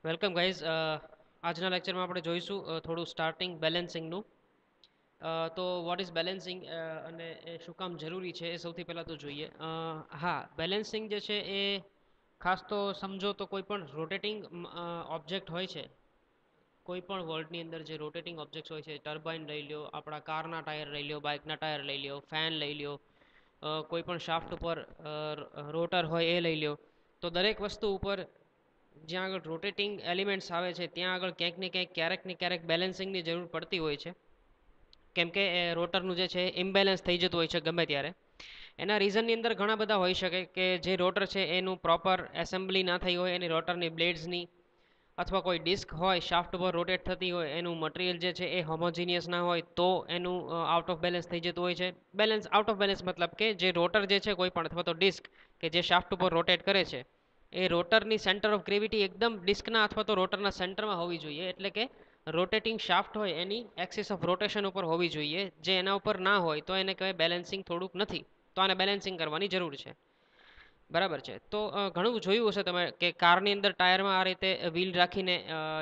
Welcome guys. આજના લેક્ચરમાં આપણે જોઈશું થોડું સ્ટાર્ટિંગ બેલેન્સિંગનું. તો વોટ ઇઝ બેલેન્સિંગ અને એ શું કામ જરૂરી છે એ સૌથી પહેલાં તો જોઈએ. હા, બેલેન્સિંગ જે છે એ ખાસ તો સમજો તો કોઈ પણ રોટેટિંગ ઓબ્જેક્ટ હોય છે, કોઈ પણ વર્લ્ડની અંદર જે રોટેટિંગ ઓબ્જેક્ટ્સ હોય છે, ટર્બાઇન લઈ લ્યો, આપણા કારના ટાયર લઈ લ્યો, બાઇકના ટાયર લઈ લ્યો, ફેન લઈ લ્યો, કોઈ પણ શાફ્ટ ઉપર રોટર હોય એ લઈ લ્યો. તો દરેક વસ્તુ ઉપર જ્યાં આગળ રોટેટિંગ એલિમેન્ટ્સ આવે છે ત્યાં આગળ ક્યાંક ને ક્યારેક બેલેન્સિંગની જરૂર પડતી હોય છે, કેમ કે રોટરનું જે છે ઇમ્બેલેન્સ થઈ જતું હોય છે ગમે ત્યારે. એના રીઝનની અંદર ઘણા બધા હોઈ શકે કે જે રોટર છે એનું પ્રોપર એસેમ્બલી ના થઈ હોય, એની રોટરની બ્લેડ્સની, અથવા કોઈ ડિસ્ક હોય શાફ્ટ ઉપર રોટેટ થતી હોય, એનું મટીરિયલ જે છે એ હોમોજીનિયસ ના હોય તો એનું આઉટ ઓફ બેલેન્સ થઈ જતું હોય છે. બેલેન્સ આઉટ ઓફ બેલેન્સ મતલબ કે જે રોટર જે છે કોઈ પણ, અથવા તો ડિસ્ક કે જે શાફ્ટ ઉપર રોટેટ કરે છે, એ રોટરની સેન્ટર ઓફ ગ્રેવિટી એકદમ ડિસ્કના અથવા તો રોટરના સેન્ટરમાં હોવી જોઈએ. એટલે કે રોટેટિંગ શાફ્ટ હોય એની એક્સિસ ઓફ રોટેશન ઉપર હોવી જોઈએ. જે એના ઉપર ના હોય તો એને કહેવાય બેલેન્સિંગ થોડુંક નથી, તો આને બેલેન્સિંગ કરવાની જરૂર છે. બરાબર છે. તો ઘણું જોયું હશે તમે કે કારની અંદર ટાયરમાં આ રીતે વ્હીલ રાખીને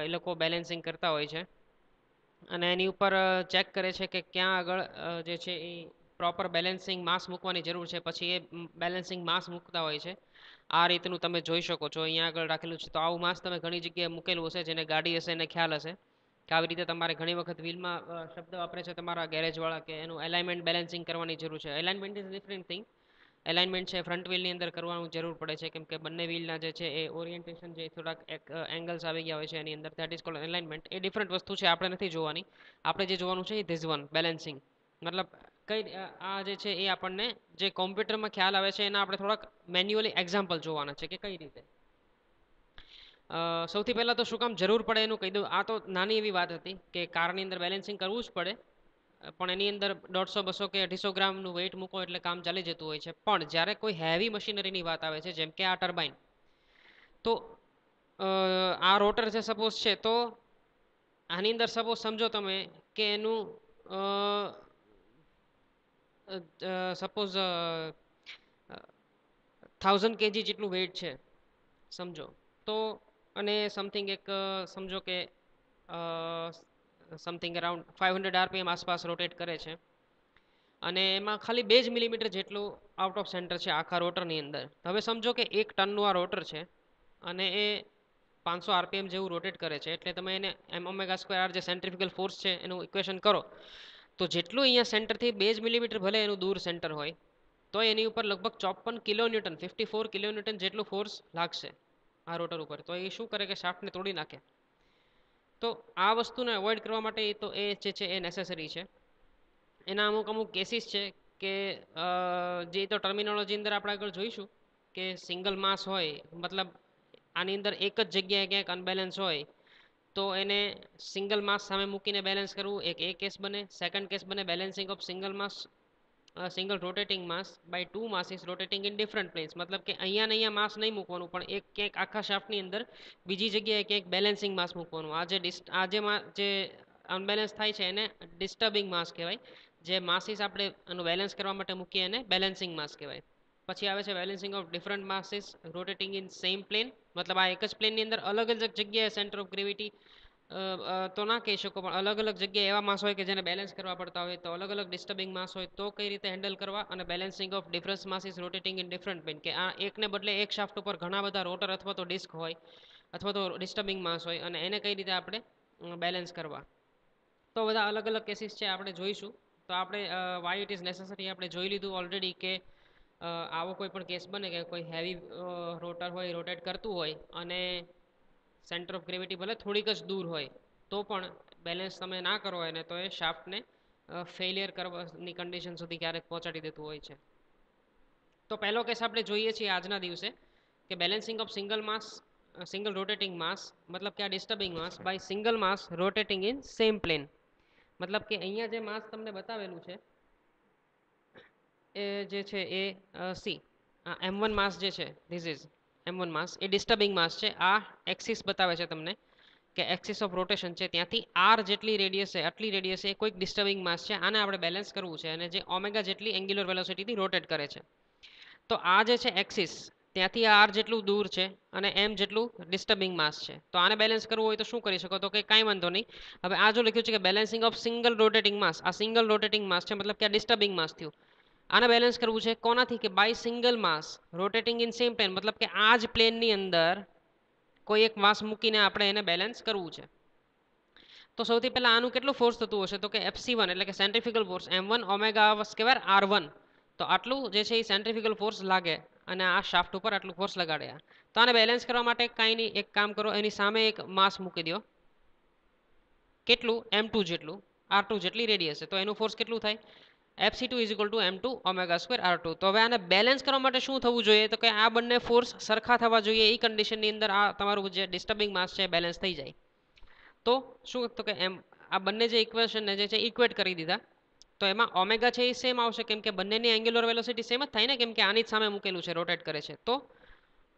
એ લોકો બેલેન્સિંગ કરતા હોય છે, અને એની ઉપર ચેક કરે છે કે ક્યાં આગળ જે છે એ પ્રોપર બેલેન્સિંગ માસ મૂકવાની જરૂર છે, પછી એ બેલેન્સિંગ માસ મૂકતા હોય છે. આ રીતનું તમે જોઈ શકો છો અહીંયા આગળ રાખેલું છે. તો આવું માસ તમે ઘણી જગ્યાએ મૂકેલું હશે, જેને ગાડી હશે એને ખ્યાલ હશે કે આવી રીતે તમારે ઘણી વખત વ્હીલમાં શબ્દ વાપરે છે તમારા ગેરેજવાળા કે એનું એલાઇનમેન્ટ બેલેન્સિંગ કરવાની જરૂર છે. Alignment is different thing. Alignment છે ફ્રન્ટ વ્હીલની અંદર કરવાનું જરૂર પડે છે, કેમ કે બંને વ્હીલના જે છે એ ઓરિએન્ટેશન જે થોડાક એંગલ્સ આવી ગયા હોય છે એની અંદર, that is called alignment. A different વસ્તુ છે, આપણે નથી જોવાની. આપણે જે જોવાનું છે એ ધીસ વન બેલેન્સિંગ. મતલબ કઈ આ જે છે એ આપણને જે કોમ્પ્યુટરમાં ખ્યાલ આવે છે એના આપણે થોડાક મેન્યુઅલી એક્ઝામ્પલ જોવાના છે કે કઈ રીતે. સૌથી પહેલાં તો શું કામ જરૂર પડે એનું કહી દઉં. આ તો નાની એવી વાત હતી કે કારની અંદર બેલેન્સિંગ કરવું જ પડે, પણ એની અંદર 150, 200 કે 250 ગ્રામનું વેઇટ મૂકો એટલે કામ ચાલી જતું હોય છે. પણ જ્યારે કોઈ હેવી મશીનરીની વાત આવે છે, જેમ કે આ ટર્બાઇન, તો આ રોટર છે સપોઝ છે, તો આની અંદર સપોઝ સમજો તમે કે એનું સપોઝ 1000 kg જેટલું વેઇટ છે સમજો. તો અને સમથિંગ એક સમજો કે સમથિંગ અરાઉન્ડ 500 RPM આસપાસ રોટેટ કરે છે, અને એમાં ખાલી 2 જ મિલીમીટર જેટલું આઉટ ઓફ સેન્ટર છે આખા રોટરની અંદર. હવે સમજો કે 1 ટનનું આ રોટર છે અને એ 500 RPM જેવું રોટેટ કરે છે. એટલે તમે એને m²r જે સેન્ટ્રીફ્યુગલ ફોર્સ છે એનું ઇક્વેશન કરો, તો જેટલું અહીંયા સેન્ટરથી 2 જ મિલીમીટર ભલે એનું દૂર સેન્ટર હોય, તો એની ઉપર લગભગ 54 કિલોન્યુટન, 54 કિલોન્યુટન જેટલું ફોર્સ લાગશે આ રોટર ઉપર. તો એ શું કરે કે શાફ્ટને તોડી નાખે. તો આ વસ્તુને અવોઇડ કરવા માટે તો એ જે છે એ નેસેસરી છે. એના અમુક કેસીસ છે કે જે તો ટર્મિનોલોજી અંદર આપણે આગળ જોઈશું કે સિંગલ માસ હોય, મતલબ આની અંદર એક જ જગ્યાએ ક્યાંક અનબેલેન્સ હોય તો એને સિંગલ માસ સામે મૂકીને બેલેન્સ કરવું, એક એ કેસ બને. સેકન્ડ કેસ બને balancing of single mass, single rotating mass by two masses rotating in different planes. મતલબ કે અહીંયા ને અહીંયા માસ નહીં મૂકવાનું, પણ એક ક્યાંક આખા શાફ્ટની અંદર બીજી જગ્યાએ ક્યાંક બેલેન્સિંગ માસ મૂકવાનું. જે અનબેલેન્સ થાય છે એને ડિસ્ટર્બિંગ માસ કહેવાય. જે માસીસ આપણે એનું બેલેન્સ કરવા માટે મૂકીએ એને બેલેન્સિંગ માસ કહેવાય. પછી આવે છે balancing of different masses rotating in same plane. મતલબ આ એક જ પ્લેનની અંદર અલગ અલગ જગ્યાએ સેન્ટર ઓફ ગ્રેવિટી તો ના કહી શકો, પણ અલગ અલગ જગ્યાએ એવા માસ હોય કે જેને બેલેન્સ કરવા પડતા હોય, તો અલગ અલગ ડિસ્ટર્બિંગ માસ હોય તો કઈ રીતે હેન્ડલ કરવા. અને balancing of difference masses rotating in different plane, કે આ એકને બદલે એક શાફ્ટ ઉપર ઘણા બધા રોટર અથવા તો ડિસ્ક હોય અથવા તો ડિસ્ટર્બિંગ માસ હોય, અને એને કઈ રીતે આપણે બેલેન્સ કરવા. તો બધા અલગ અલગ કેસીસ છે, આપણે જોઈશું. તો આપણે વાય ઇટ ઇઝ નેસેસરી આપણે જોઈ લીધું ઓલરેડી કે આવો કોઈ પણ કેસ બને કે કોઈ હેવી રોટર હોય, રોટેટ કરતું હોય, અને સેન્ટર ઓફ ગ્રેવિટી ભલે થોડીક જ દૂર હોય તો પણ બેલેન્સ તમે ના કરો એને, તો એ શાફ્ટને ફેલિયર કરવાની કન્ડિશન સુધી ક્યારેક પહોંચાડી દેતું હોય છે. તો પહેલો કેસ આપણે જોઈએ છીએ આજના દિવસે કે balancing of single mass, single rotating mass, મતલબ કે આ disturbing mass by single mass rotating in same plane. મતલબ કે અહીંયા જે માસ તમને બતાવેલું છે એ જે છે એ સી m1 માસ જે છે, ધીસ ઇઝ m1 માસ, એ ડિસ્ટર્બિંગ માસ છે. આ એક્સિસ બતાવે છે તમને કે એક્સિસ ઓફ રોટેશન છે, ત્યાંથી r જેટલી રેડિયસ છે, આટલી રેડિયસ છે, કોઈક ડિસ્ટર્બિંગ માસ છે. આને આપણે બેલેન્સ કરવું છે, અને જે ઓમેગા જેટલી એંગ્યુલર વેલોસિટીથી રોટેટ કરે છે. તો આ જે છે એક્સિસ, ત્યાંથી આ આર જેટલું દૂર છે અને એમ જેટલું ડિસ્ટર્બિંગ માસ છે. તો આને બેલેન્સ કરવું હોય તો શું કરી શકો? તો કે કાંઈ વાંધો નહીં. હવે આ જો લખ્યું છે કે બેલેન્સિંગ ઓફ સિંગલ રોટેટિંગ માસ, આ સિંગલ રોટેટિંગ માસ છે, મતલબ કે આ ડિસ્ટર્બિંગ માસ થયું. આને બેલેન્સ કરવું છે કોનાથી? કે by single mass rotating in same plane, મતલબ કે આ જ પ્લેનની અંદર કોઈ એક માસ મૂકીને આપણે એને બેલેન્સ કરવું છે. તો સૌથી પહેલા આનું કેટલું ફોર્સ થતું હશે? તો કે Fc1 એટલે કે centrifugal force m1 omega square r1. તો આટલું જે છે એ સેન્ટ્રીફ્યુગલ ફોર્સ લાગે અને આ શાફ્ટ ઉપર આટલું ફોર્સ લગાડે. તો આને બેલેન્સ કરવા માટે કાંઈ નહીં, એક કામ કરો, એની સામે એક માસ મૂકી દો. કેટલું? m2 જેટલું, r2 જેટલી રેડિયસ છે. તો એનું ફોર્સ કેટલું થાય? Fc2 = m2 omega square r2. તો હવે આને બેલેન્સ કરવા માટે શું થવું જોઈએ? તો કે આ બંને ફોર્સ સરખા થવા જોઈએ. એ કન્ડિશનની અંદર આ તમારું જે ડિસ્ટર્બિંગ માસ છે બેલેન્સ થઈ જાય. તો શું? તો કે એમ આ બંને જે ઇક્વેશનને જે છે ઇક્વેટ કરી દીધા. તો એમાં ઓમેગા છે એ સેમ આવશે, કેમ કે બંનેની એંગ્યુલર વેલોસિટી સેમ જ થાય ને, કેમ કે આની જ સામે મૂકેલું છે, રોટેટ કરે છે. તો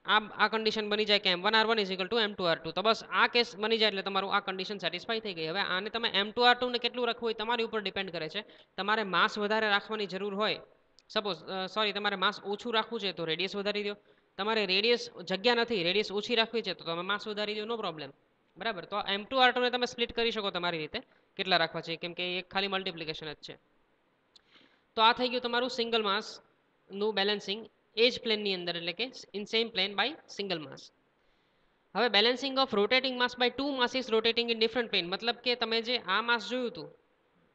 આ કન્ડિશન બની જાય કે m1 r1 = m2 r2. તો બસ આ કેસ બની જાય એટલે તમારું આ કન્ડિશન સેટિસ્ફાઈ થઈ ગઈ. હવે આને તમે m2 r2 ને કેટલું રાખવું હોય તમારી ઉપર ડિપેન્ડ કરે છે. તમારે માસ વધારે રાખવાની જરૂર હોય, સપોઝ તમારે માસ ઓછું રાખવું છે તો રેડિયસ વધારી દો. તમારે રેડિયસ જગ્યા નથી, રેડિયસ ઓછી રાખવી છે તો તમે માસ વધારી દો, નો પ્રોબ્લેમ. બરાબર. તો m2 r2 ને તમે સ્પ્લિટ કરી શકો તમારી રીતે કેટલા રાખવા છે, કેમ કે એક ખાલી મલ્ટિપ્લિકેશન જ છે. તો આ થઈ ગયું તમારું સિંગલ માસ નું બેલેન્સિંગ એજ પ્લેનની અંદર, એટલે કે in same plane by single mass. હવે balancing of rotating mass by two masses rotating in different plane, મતલબ કે તમે જે આ માસ જોયું હતું,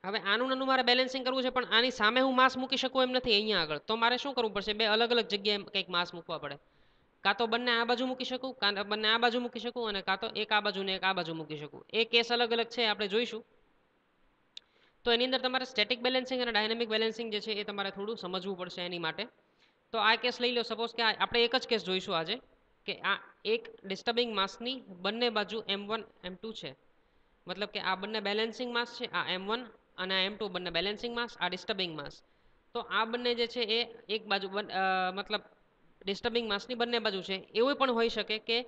હવે આનું નાનું મારે બેલેન્સિંગ કરવું છે, પણ આની સામે હું માસ મૂકી શકું એમ નથી અહીંયા આગળ. તો મારે શું કરવું પડશે? બે અલગ અલગ જગ્યાએ કંઈક માસ મૂકવા પડે. કાં તો બંને આ બાજુ મૂકી શકું, કાં બંને આ બાજુ મૂકી શકું, અને કાં તો એક આ બાજુ ને એક આ બાજુ મૂકી શકું. એ કેસ અલગ અલગ છે, આપણે જોઈશું. તો એની અંદર તમારે સ્ટેટિક બેલેન્સિંગ અને ડાયનેમિક બેલેન્સિંગ જે છે એ તમારે થોડું સમજવું પડશે એની માટે. તો આ કેસ લઈ લો, સપોઝ કે આપણે એક જ કેસ જોઈશું આજે, કે આ એક ડિસ્ટર્બિંગ માસની બંને બાજુ m1 m2 છે, મતલબ કે આ બંને બેલેન્સિંગ માસ છે, આ m1 અને આ m2 બંને બેલેન્સિંગ માસ, આ ડિસ્ટર્બિંગ માસ. તો આ બંને જે છે એ એક બાજુ મતલબ ડિસ્ટર્બિંગ માસની બંને બાજુ છે. એવું પણ હોઈ શકે કે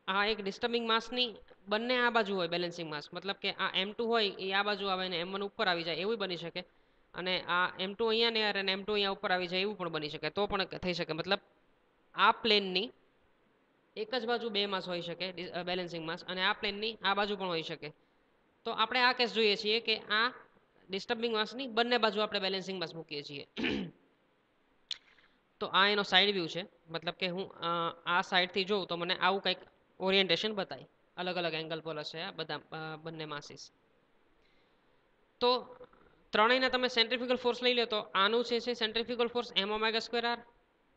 આ એક ડિસ્ટર્બિંગ માસની બંને આ બાજુ હોય બેલેન્સિંગ માસ, મતલબ કે આ m2 હોય એ આ બાજુ આવે ને m1 ઉપર આવી જાય, એવું બની શકે. અને આ m2 અહીંયા ને અને m2 અહીંયા ઉપર આવી જાય, એવું પણ બની શકે. તો પણ થઈ શકે, મતલબ આ પ્લેનની એક જ બાજુ બે માસ હોઈ શકે બેલેન્સિંગ માસ, અને આ પ્લેનની આ બાજુ પણ હોઈ શકે. તો આપણે આ કેસ જોઈએ છીએ કે આ ડિસ્ટર્બિંગ માસની બંને બાજુ આપણે બેલેન્સિંગ માસ મૂકીએ છીએ. તો આ એનો સાઈડ વ્યૂ છે, મતલબ કે હું આ સાઈડથી જોઉં તો મને આવું કંઈક ઓરિએન્ટેશન બતાય. અલગ અલગ એંગલ પર હશે આ બધા બંને માસીસ. તો ત્રણેયના તમે સેન્ટ્રીફ્યુગલ ફોર્સ લઈ લો તો આનું છે centrifugal force m omega square r,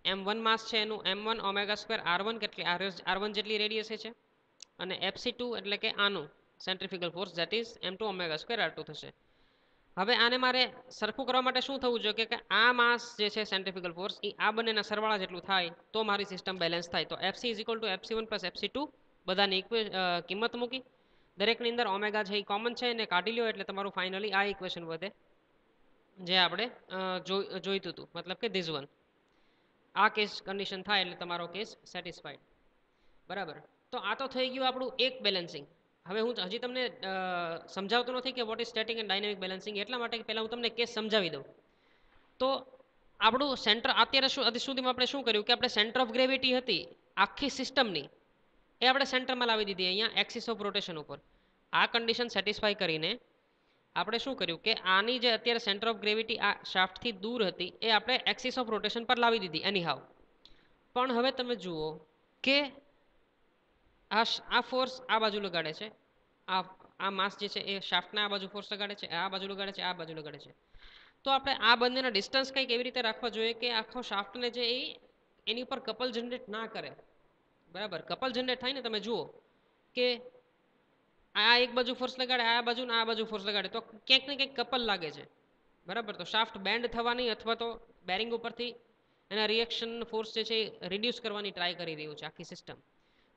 m1 માસ છે એનું m1 ઓમેગા સ્ક્વેર r1 કેટલી r1 જેટલી રેડિયસ છે, અને Fc2 એટલે કે આનું centrifugal force that is m2 omega square r2 થશે. હવે આને મારે સરખું કરવા માટે શું થવું જોઈએ કે આ માસ જે છે સેન્ટ્રીફ્યુગલ ફોર્સ એ આ બંનેના સરવાળા જેટલું થાય તો મારી સિસ્ટમ બેલેન્સ થાય. તો Fc = Fc1 + Fc2 બધાની કિંમત મૂકી, દરેકની અંદર ઓમેગા છે એ કોમન છે એને કાઢી લ્યો એટલે તમારું ફાઇનલી આ ઇક્વેશન વધે જે આપણે જોઈતું હતું, મતલબ કે ધીસ વન. આ કેસ કન્ડિશન થાય એટલે તમારો કેસ સેટિસ્ફાઈડ. બરાબર. તો આ તો થઈ ગયું આપણું એક બેલેન્સિંગ. હવે હું હજી તમને સમજાવતો નથી કે what is static and dynamic balancing, એટલા માટે પહેલાં હું તમને કેસ સમજાવી દઉં. તો આપણું સેન્ટર અત્યારે હજી સુધીમાં આપણે શું કર્યું કે આપણે સેન્ટર ઓફ ગ્રેવિટી હતી આખી સિસ્ટમની, એ આપણે સેન્ટરમાં લાવી દીધી અહીંયા એક્સિસ ઓફ રોટેશન ઉપર. આ કન્ડિશન સેટિસ્ફાઈ કરીને આપણે શું કર્યું કે આની જે અત્યારે સેન્ટર ઓફ ગ્રેવિટી આ શાફ્ટથી દૂર હતી એ આપણે એક્સિસ ઓફ રોટેશન પર લાવી દીધી એની હાવ. પણ હવે તમે જુઓ કે આ ફોર્સ આ બાજુ લગાડે છે, આ માસ જે છે એ શાફ્ટના આ બાજુ ફોર્સ લગાડે છે, આ બાજુ લગાડે છે, આ બાજુ લગાડે છે. તો આપણે આ બંનેના ડિસ્ટન્સ કંઈક એવી રીતે રાખવા જોઈએ કે આખો શાફ્ટને જે એની ઉપર કપલ જનરેટ ના કરે. બરાબર. કપલ જનરેટ થાય ને, તમે જુઓ કે આ એક બાજુ ફોર્સ લગાડે, આ બાજુ ને આ બાજુ ફોર્સ લગાડે તો ક્યાંક ને ક્યાંક કપલ લાગે છે. બરાબર. તો શાફ્ટ બેન્ડ થવાની અથવા તો બેરિંગ ઉપરથી એના રિએક્શન ફોર્સ જે છે એ રિડ્યુસ કરવાની ટ્રાય કરી રહ્યું છે આખી સિસ્ટમ.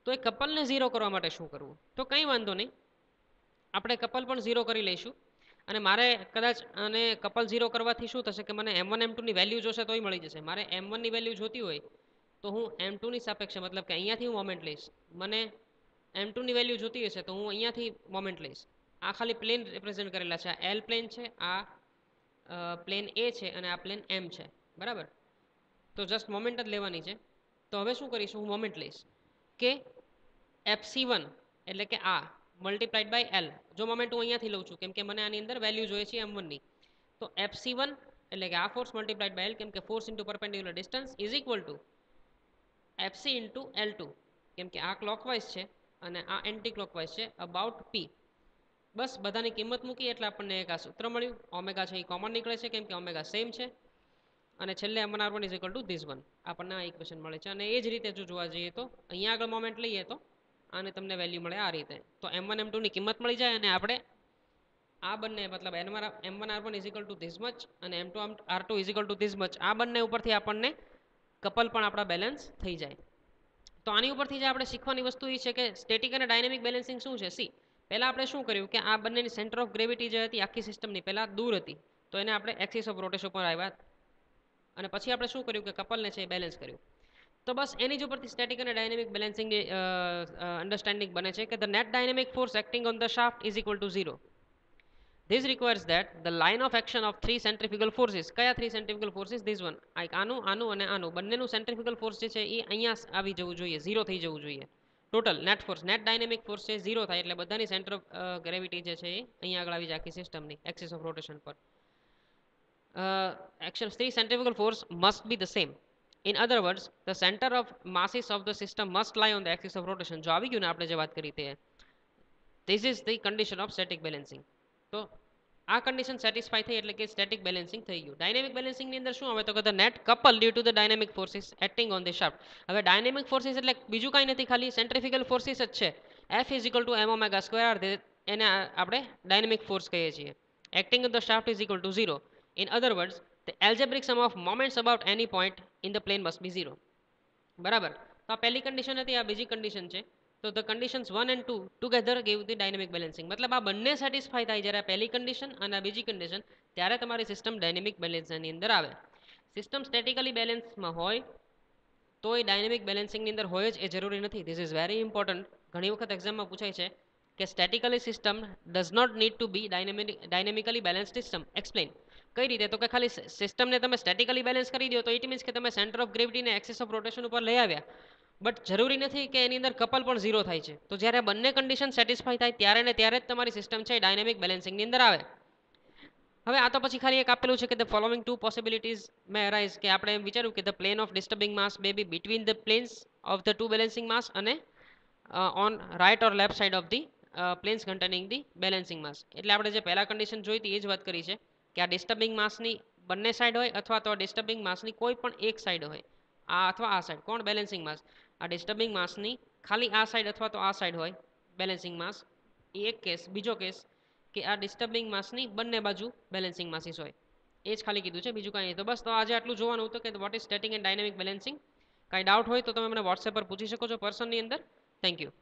તો એ કપલને ઝીરો કરવા માટે શું કરવું? તો કંઈ વાંધો નહીં, આપણે કપલ પણ ઝીરો કરી લઈશું. અને મારે કદાચ અને કપલ ઝીરો કરવાથી શું થશે કે મને m1 m2 ની વેલ્યુ જોશે તોય મળી જશે. મારે m1 ની વેલ્યુ જોતી હોય તો હું m2 ની સાપેક્ષે, મતલબ કે અહીંયાથી હું મોમેન્ટ લઈશ. મને m2 ની વેલ્યુ જોતી હશે તો હું અહીંયાથી મોમેન્ટ લઈશ. આ ખાલી પ્લેન રિપ્રેઝેન્ટ કરેલા છે. આ L પ્લેન છે, આ પ્લેન A છે અને આ પ્લેન M છે. બરાબર. તો જસ્ટ મોમેન્ટ જ લેવાની છે. તો હવે શું કરીશું, હું મોમેન્ટ લઈશ કે FC1 એટલે કે આ મલ્ટીપ્લાઇડ બાય L. જો મોમેન્ટ હું અહીંયાથી લઉં છું કેમ કે મને આની અંદર વેલ્યુ જોઈએ છે m1 ની. તો FC1 એટલે કે આ ફોર્સ મલ્ટીપ્લાઇડ બાય L કેમ કે force into perpendicular distance is equal two FC into L2 કેમ કે આ ક્લોકવાઇઝ છે અને આ એન્ટી ક્લોકવાઇઝ છે અબાઉટ P. બસ બધાની કિંમત મૂકી એટલે આપણને એક આ સૂત્ર મળ્યું. ઓમેગા છે એ કોમન નીકળે છે કેમ કે ઓમેગા સેમ છે અને છેલ્લે m1r1 is equal two this one. આપણને આ ઇક્વેશન મળે છે. અને એ જ રીતે જો જોવા જઈએ તો અહીંયા આગળ મોમેન્ટ લઈએ તો આને તમને વેલ્યુ મળે આ રીતે. તો m1 m2 ની કિંમત મળી જાય અને આપણે આ બંને મતલબ m1r1 is equal two this much અને m2r2 is equal two this much આ બંને ઉપરથી આપણને કપલ પણ આપણા બેલેન્સ થઈ જાય. તો આની ઉપરથી જે આપણે શીખવાની વસ્તુ એ છે કે સ્ટેટિક અને ડાયનેમિક બેલેન્સિંગ શું છે. સી પહેલા આપણે શું કર્યું કે આ બંનેની સેન્ટર ઓફ ગ્રેવિટી જે હતી આખી સિસ્ટમની પહેલા દૂર હતી તો એને આપણે એક્સિસ ઓફ રોટેશન પર આવ્યા અને પછી આપણે શું કર્યું કે કપલને છે એ બેલેન્સ કર્યું. તો બસ એની જ ઉપરથી સ્ટેટિક અને ડાયનેમિક બેલેન્સિંગની અન્ડરસ્ટેન્ડિંગ બને છે કે the net dynamic force acting on the shaft is equal to 0. This requires that the line of action of three centrifugal forces. કયા three centrifugal forces? This one. આનું આનું અને આનું બંનેનું centrifugal force જે છે એ અહીંયા આવી જવું જોઈએ, 0 થઈ જવું જોઈએ. Total net force net dynamic force છે 0 થાય એટલે બધાની સેન્ટર ઓફ ગ્રેવિટી જે છે એ અહીંયા આગળ આવી જાય આખી સિસ્ટમની એક્સિસ ઓફ રોટેશન પર. Action three centrifugal force must be the same. In other words, the center of masses of the system must lie on the axis of rotation. જો આવી ગયું ને આપણે જે વાત કરી તે this is the condition of static balancing. તો આ કન્ડિશન સેટિસ્ફાઈ થઈ એટલે કે સ્ટેટિક બેલેન્સિંગ થઈ ગયું. ડાયનેમિક બેલેન્સિંગ ની અંદર શું આવે તો કે the net couple due to the dynamic forces acting on the shaft. હવે ડાયનેમિક ફોર્સિસ એટલે બીજું કાંઈ નથી ખાલી સેન્ટ્રીફ્યુગલ ફોર્સિસ જ છે. F is equal to m omega square r એને આપણે ડાયનેમિક ફોર્સ કહીએ છીએ. Acting on the shaft is equal to 0. In other words the algebraic sum of moments about any point in the plane must be 0. બરાબર. તો આ પહેલી condition હતી, આ બીજી કન્ડિશન છે. તો the conditions 1 and 2 together give the dynamic balancing. મતલબ આ બંને સેટિસ્ફાઈ થાય જ્યારે પહેલી કન્ડિશન અને આ બીજી કન્ડિશન ત્યારે તમારી સિસ્ટમ ડાયનેમિક બેલેન્સની અંદર આવે. સિસ્ટમ સ્ટેટિકલી બેલેન્સમાં હોય તો એ ડાયનેમિક બેલેન્સિંગની અંદર હોય જ એ જરૂરી નથી. This is very important. ઘણી વખત એક્ઝામમાં પૂછાય છે કે statically system does not need to be dynamically balanced system. Explain. કઈ રીતે? તો કે ખાલી સિસ્ટમને તમે સ્ટેટિકલી બેલેન્સ કરી દો તો ઇટ મીન્સ કે તમે સેન્ટર ઓફ ગ્રેવિટીને એક્સિસ ઓફ રોટેશન ઉપર લઈ આવ્યા, બટ જરૂરી નથી કે એની અંદર કપલ પણ 0 થાય છે. તો જ્યારે બંને કન્ડિશન સેટિસ્ફાઈ થાય ત્યારે ને ત્યારે જ તમારી સિસ્ટમ છે ડાયનેમિક બેલેન્સિંગની અંદર આવે. હવે આ તો પછી ખાલી એક આપેલું છે કે the following two possibilities may arise કે આપણે એમ વિચાર્યું કે the plane of disturbing mass may be between the planes of the two balancing mass અને on right or left side of the planes containing the balancing mass. એટલે આપણે જે પહેલા કન્ડિશન જોઈ હતી એ જ વાત કરી છે કે આ ડિસ્ટર્બિંગ માસની બંને સાઈડ હોય અથવા તો ડિસ્ટર્બિંગ માસની કોઈ પણ એક સાઈડ હોય, આ અથવા આ સાઈડ. કોણ? બેલેન્સિંગ માસ. આ ડિસ્ટર્બિંગ માસની ખાલી આ સાઈડ અથવા તો આ સાઈડ હોય બેલેન્સિંગ માસ, એ એક કેસ. બીજો કેસ કે આ ડિસ્ટર્બિંગ માસની બંને બાજુ બેલેન્સિંગ માસીસ હોય. એ જ ખાલી કીધું છે, બીજું કાંઈ નહીં. તો બસ તો આજે આટલું જોવાનું હતું કે what is static and dynamic balancing. કાંઈ ડાઉટ હોય તો તમે મને વોટ્સએપ પર પૂછી શકો છો પર્સનની અંદર. Thank you.